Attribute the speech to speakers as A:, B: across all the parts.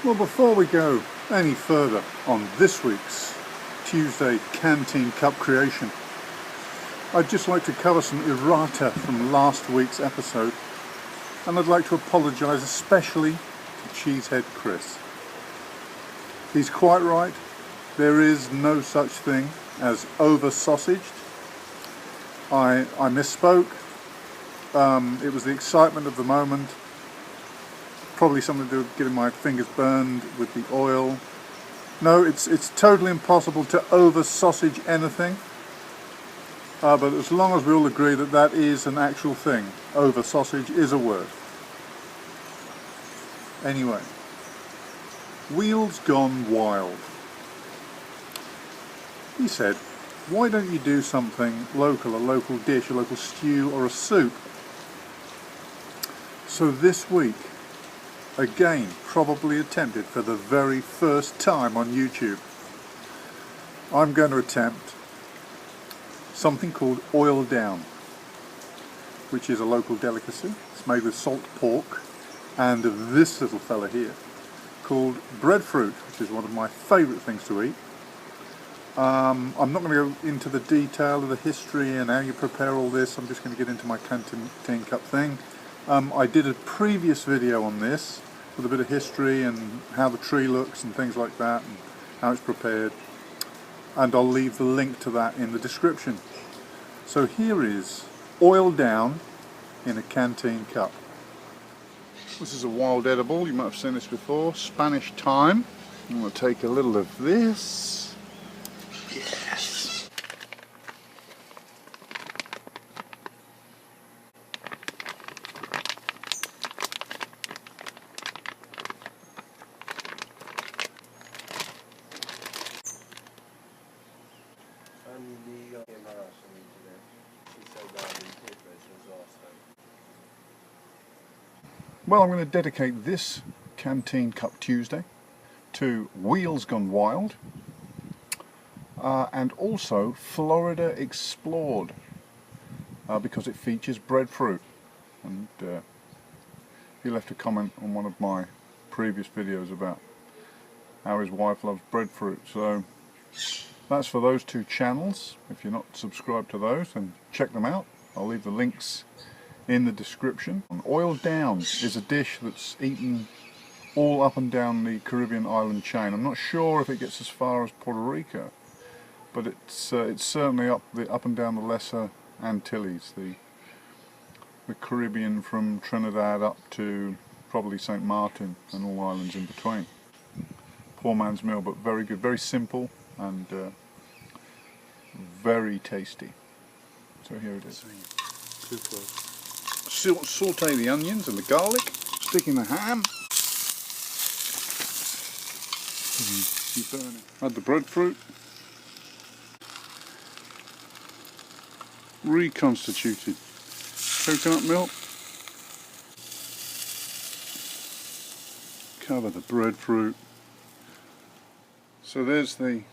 A: Well, before we go any further on this week's Tuesday Canteen Cup creation, I'd just like to cover some errata from last week's episode, and I'd like to apologise especially to Cheesehead Chris. He's quite right, there is no such thing as over-sausaged. I misspoke. It was the excitement of the moment. Probably something to do with getting my fingers burned with the oil. No, it's totally impossible to over-sausage anything. But as long as we all agree that that is an actual thing, over-sausage is a word. Anyway, Wheels Gone Wild. He said, why don't you do something local, a local dish, a local stew or a soup? So this week, again, probably attempted for the very first time on YouTube, I'm going to attempt something called oil down, which is a local delicacy. It's made with salt pork and of this little fella here called breadfruit, which is one of my favourite things to eat. I'm not going to go into the detail of the history and how you prepare all this. I'm just going to get into my canteen cup thing. I did a previous video on this with a bit of history and how the tree looks and things like that and how it's prepared, and I'll leave the link to that in the description. So here is oil down in a canteen cup. This is a wild edible, you might have seen this before, Spanish thyme. I'm going to take a little of this. Yes. Well, I'm going to dedicate this Canteen Cup Tuesday to Wheels Gone Wild and also Florida Explored because it features breadfruit. And he left a comment on one of my previous videos about how his wife loves breadfruit. So that's for those two channels. If you're not subscribed to those, then check them out. I'll leave the links in the description. Oil down is a dish that's eaten all up and down the Caribbean island chain. I'm not sure if it gets as far as Puerto Rico, but it's certainly up and down the Lesser Antilles, the Caribbean from Trinidad up to probably St. Martin and all islands in between. Poor man's meal, but very good, very simple and very tasty. So here it is. Too close. Saute the onions and the garlic, stick in the ham. Keep burning. Add the breadfruit. Reconstituted coconut milk. Cover the breadfruit. So there's the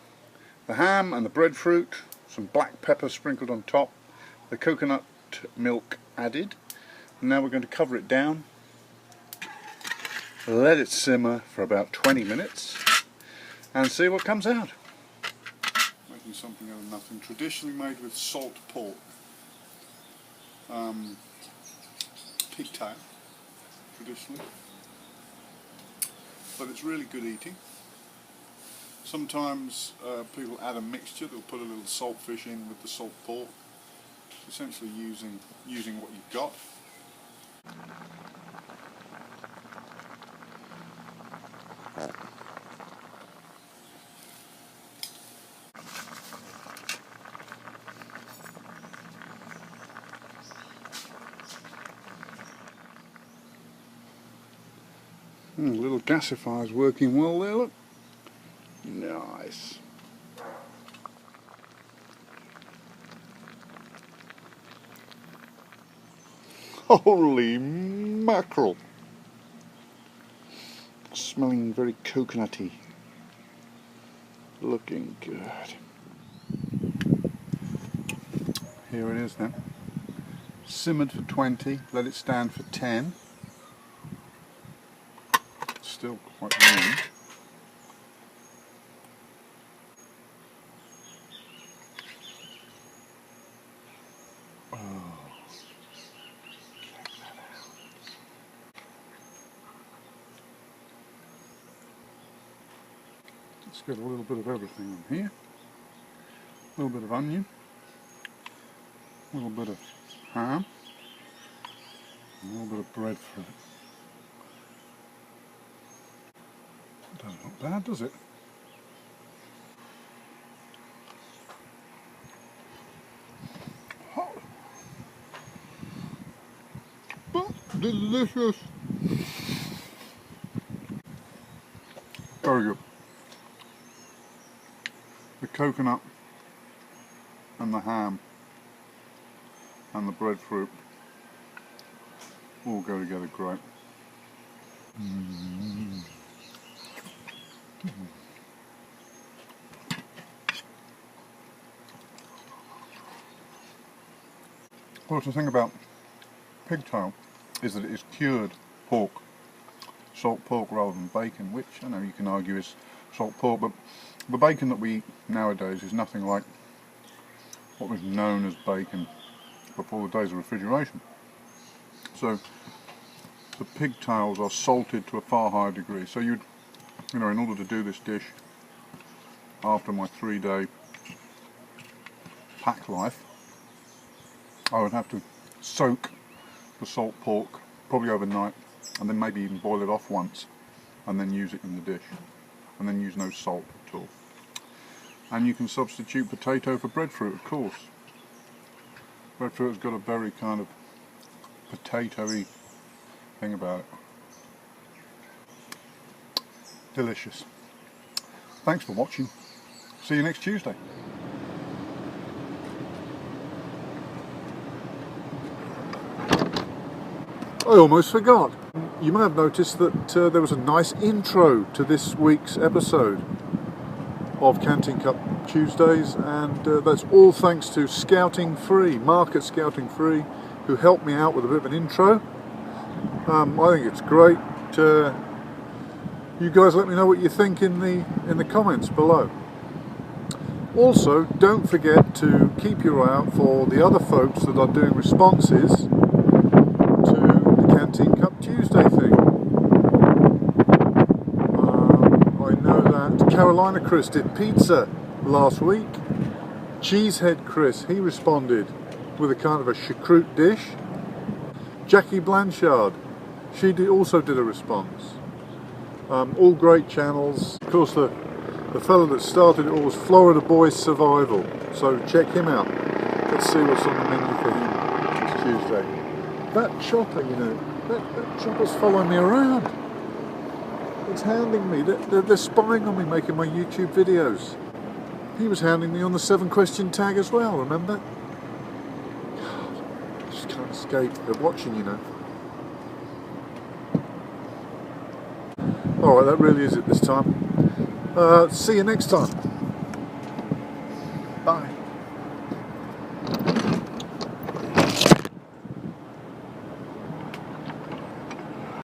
A: ham and the breadfruit, some black pepper sprinkled on top, the coconut milk added. And now we're going to cover it down, let it simmer for about 20 minutes and see what comes out. Making something out of nothing, traditionally made with salt pork, pigtail traditionally, but it's really good eating. Sometimes people add a mixture, they'll put a little saltfish in with the salt pork, essentially using what you've got. Little gasifier's working well there, look. Nice. Holy mackerel! Smelling very coconutty. Looking good. Here it is then. Simmered for 20, let it stand for 10. still quite warm. Oh. Let's get a little bit of everything in here. A little bit of onion, a little bit of ham, a little bit of breadfruit. Doesn't look bad, does it? Hot, but delicious. Very good. The coconut and the ham and the breadfruit all go together great. Of course, the thing about pigtail is that it is cured pork, salt pork rather than bacon, which I know you can argue is salt pork, but the bacon that we eat nowadays is nothing like what was known as bacon before the days of refrigeration. So the pigtails are salted to a far higher degree. So you know, in order to do this dish after my 3-day pack life, I would have to soak the salt pork probably overnight, and then maybe even boil it off once, and then use it in the dish, and then use no salt at all. And you can substitute potato for breadfruit, of course. Breadfruit has got a very kind of potatoey thing about it. Delicious. Thanks for watching. See you next Tuesday. I almost forgot. You may have noticed that there was a nice intro to this week's episode of Canteen Cup Tuesdays, and that's all thanks to Scouting Free, Market Scouting Free, who helped me out with a bit of an intro. I think it's great. You guys let me know what you think in the comments below. Also, don't forget to keep your eye out for the other folks that are doing responses to the Canteen Cup Tuesday thing. I know that Carolina Chris did pizza last week. Cheesehead Chris, he responded with a kind of a choucroute dish. Jackie Blanchard, she also did a response. All great channels. Of course, the fellow that started it all was Florida Boy Survival, so check him out. Let's see what's on the menu for him next Tuesday. That chopper, you know, that chopper's following me around. It's hounding me. They're spying on me making my YouTube videos. He was hounding me on the 7-question tag as well, remember? God, I just can't escape. They're watching, you know. Alright, that really is it this time. See you next time. Bye.